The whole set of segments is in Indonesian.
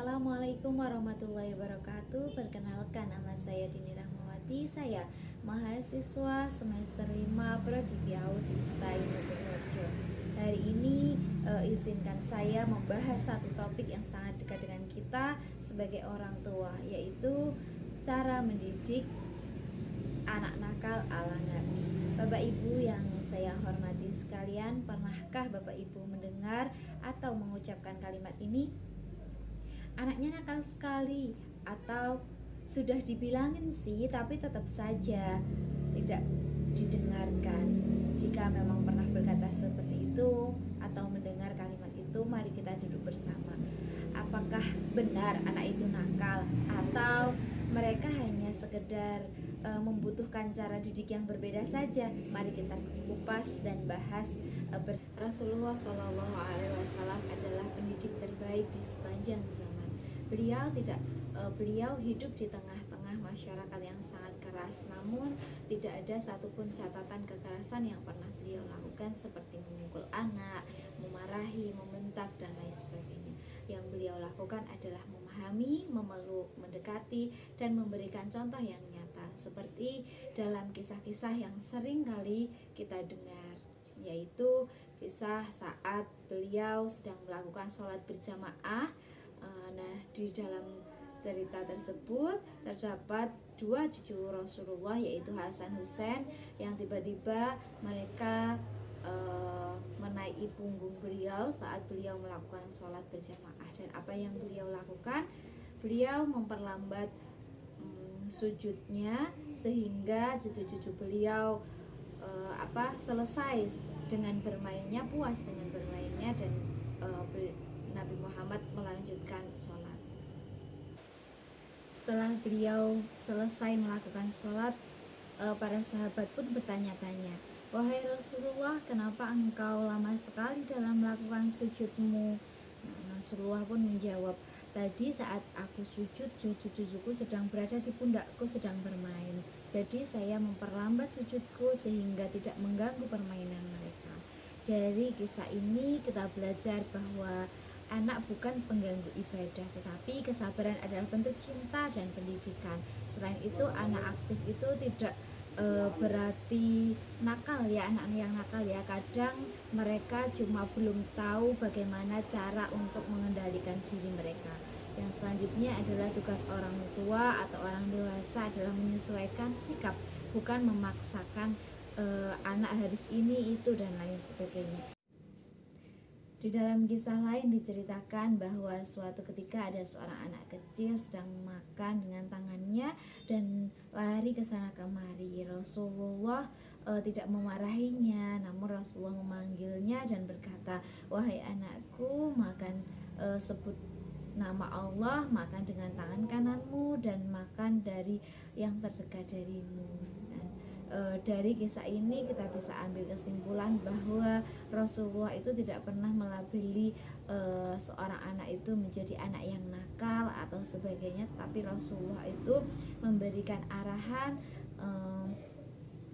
Assalamualaikum warahmatullahi wabarakatuh. Perkenalkan, nama saya Dini Rahmawati. Saya mahasiswa semester 5 Prodi Biau Desain Purworejo. Hari ini izinkan saya membahas satu topik yang sangat dekat dengan kita sebagai orang tua, yaitu cara mendidik anak nakal ala Nabi. Bapak Ibu yang saya hormati sekalian, pernahkah Bapak Ibu mendengar atau mengucapkan kalimat ini? Anaknya nakal sekali, atau sudah dibilangin sih tapi tetap saja tidak didengarkan. Jika memang pernah berkata seperti itu atau mendengar kalimat itu, mari kita duduk bersama. Apakah benar anak itu nakal, atau mereka hanya sekedar membutuhkan cara didik yang berbeda saja? Mari kita kupas dan bahas. Rasulullah Shallallahu Alaihi Wasallam adalah pendidik terbaik di sepanjang zaman. Beliau hidup di tengah-tengah masyarakat yang sangat keras, namun tidak ada satupun catatan kekerasan yang pernah beliau lakukan, seperti memukul anak, memarahi, membentak, dan lain sebagainya. Yang beliau lakukan adalah memahami, memeluk, mendekati, dan memberikan contoh yang nyata, seperti dalam kisah-kisah yang sering kali kita dengar, yaitu kisah saat beliau sedang melakukan sholat berjamaah. Nah, di dalam cerita tersebut terdapat dua cucu Rasulullah, yaitu Hasan Husain, yang tiba-tiba mereka menaiki punggung beliau saat beliau melakukan sholat berjamaah. Dan apa yang beliau lakukan? Beliau memperlambat sujudnya sehingga cucu-cucu beliau selesai dengan bermainnya, puas dengan bermainnya, dan Nabi Muhammad melanjutkan sholat. Setelah beliau selesai melakukan sholat, para sahabat pun bertanya-tanya, "Wahai Rasulullah, kenapa engkau lama sekali dalam melakukan sujudmu?" Rasulullah pun menjawab, "Tadi saat aku sujud, cucu-cucuku sedang berada di pundakku sedang bermain. Jadi saya memperlambat sujudku sehingga tidak mengganggu permainan mereka." Dari kisah ini kita belajar bahwa anak bukan pengganggu ibadah, tetapi kesabaran adalah bentuk cinta dan pendidikan. Selain itu, anak aktif itu tidak berarti nakal ya. Anak yang nakal ya, kadang mereka cuma belum tahu bagaimana cara untuk mengendalikan diri mereka. Yang selanjutnya adalah tugas orang tua atau orang dewasa adalah menyesuaikan sikap, bukan memaksakan anak harus ini, itu, dan lain sebagainya. Di dalam kisah lain diceritakan bahwa suatu ketika ada seorang anak kecil sedang makan dengan tangannya dan lari ke sana kemari. Rasulullah tidak memarahinya, namun Rasulullah memanggilnya dan berkata, "Wahai anakku, makan, sebut nama Allah, makan dengan tangan kananmu, dan makan dari yang terdekat darimu." Dari kisah ini kita bisa ambil kesimpulan bahwa Rasulullah itu tidak pernah melabeli seorang anak itu menjadi anak yang nakal atau sebagainya, tapi Rasulullah itu memberikan arahan,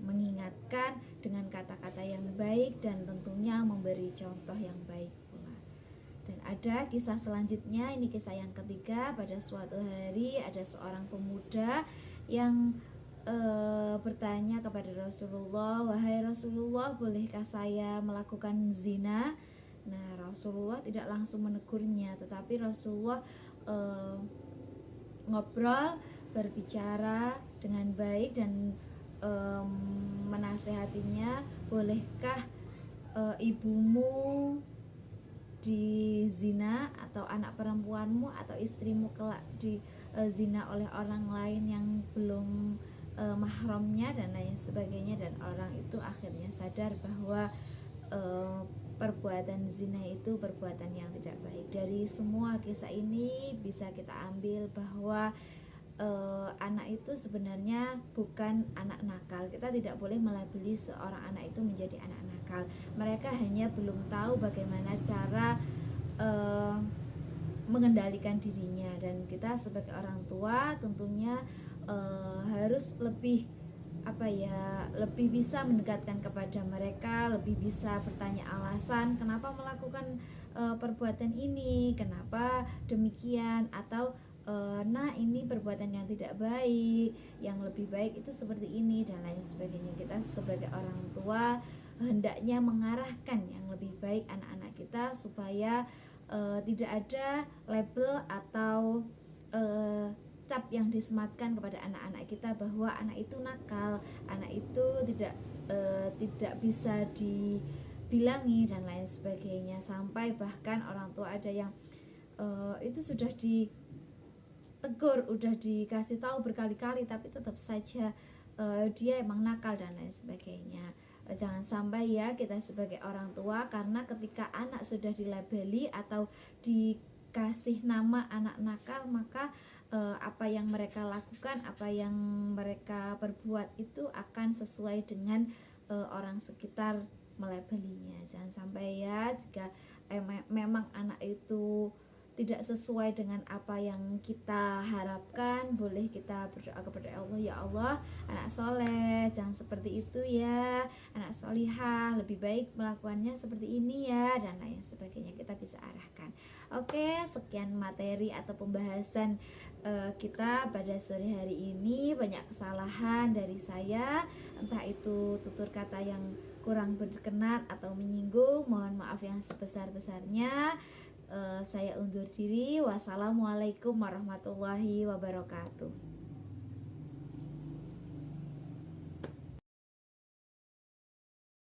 mengingatkan dengan kata-kata yang baik, dan tentunya memberi contoh yang baik pula. Dan ada kisah selanjutnya, ini kisah yang ketiga. Pada suatu hari ada seorang pemuda yang bertanya kepada Rasulullah, "Wahai Rasulullah, bolehkah saya melakukan zina?" Nah, Rasulullah tidak langsung menegurnya, tetapi Rasulullah ngobrol, berbicara dengan baik, dan menasehatinya, "Bolehkah ibumu dizina, atau anak perempuanmu atau istrimu kelak dizina oleh orang lain yang belum mahramnya," dan lain sebagainya. Dan orang itu akhirnya sadar bahwa perbuatan zina itu perbuatan yang tidak baik. Dari semua kisah ini bisa kita ambil bahwa anak itu sebenarnya bukan anak nakal. Kita tidak boleh melabeli seorang anak itu menjadi anak nakal. Mereka hanya belum tahu bagaimana cara mengendalikan dirinya, dan kita sebagai orang tua tentunya harus lebih lebih bisa mendekatkan kepada mereka, lebih bisa bertanya alasan kenapa melakukan perbuatan ini, kenapa demikian, atau nah ini perbuatan yang tidak baik, yang lebih baik itu seperti ini dan lain sebagainya. Kita sebagai orang tua hendaknya mengarahkan yang lebih baik anak-anak kita supaya tidak ada label atau cap yang disematkan kepada anak-anak kita bahwa anak itu nakal, anak itu tidak bisa dibilangi dan lain sebagainya. Sampai bahkan orang tua ada yang itu sudah ditegur, udah dikasih tahu berkali-kali tapi tetap saja dia emang nakal dan lain sebagainya. Jangan sampai ya kita sebagai orang tua, karena ketika anak sudah dilabeli atau dikasih nama anak nakal, maka apa yang mereka lakukan, apa yang mereka perbuat itu akan sesuai dengan orang sekitar melabelinya. Jangan sampai ya, jika memang anak itu tidak sesuai dengan apa yang kita harapkan, boleh kita berdoa kepada Allah, ya Allah, anak soleh jangan seperti itu ya, anak solihah lebih baik melakukannya seperti ini ya, dan lain sebagainya. Kita bisa arahkan. Oke, sekian materi atau pembahasan kita pada sore hari ini. Banyak kesalahan dari saya, entah itu tutur kata yang kurang berkenan atau menyinggung, mohon maaf yang sebesar-besarnya. Saya undur diri. Wassalamualaikum warahmatullahi wabarakatuh.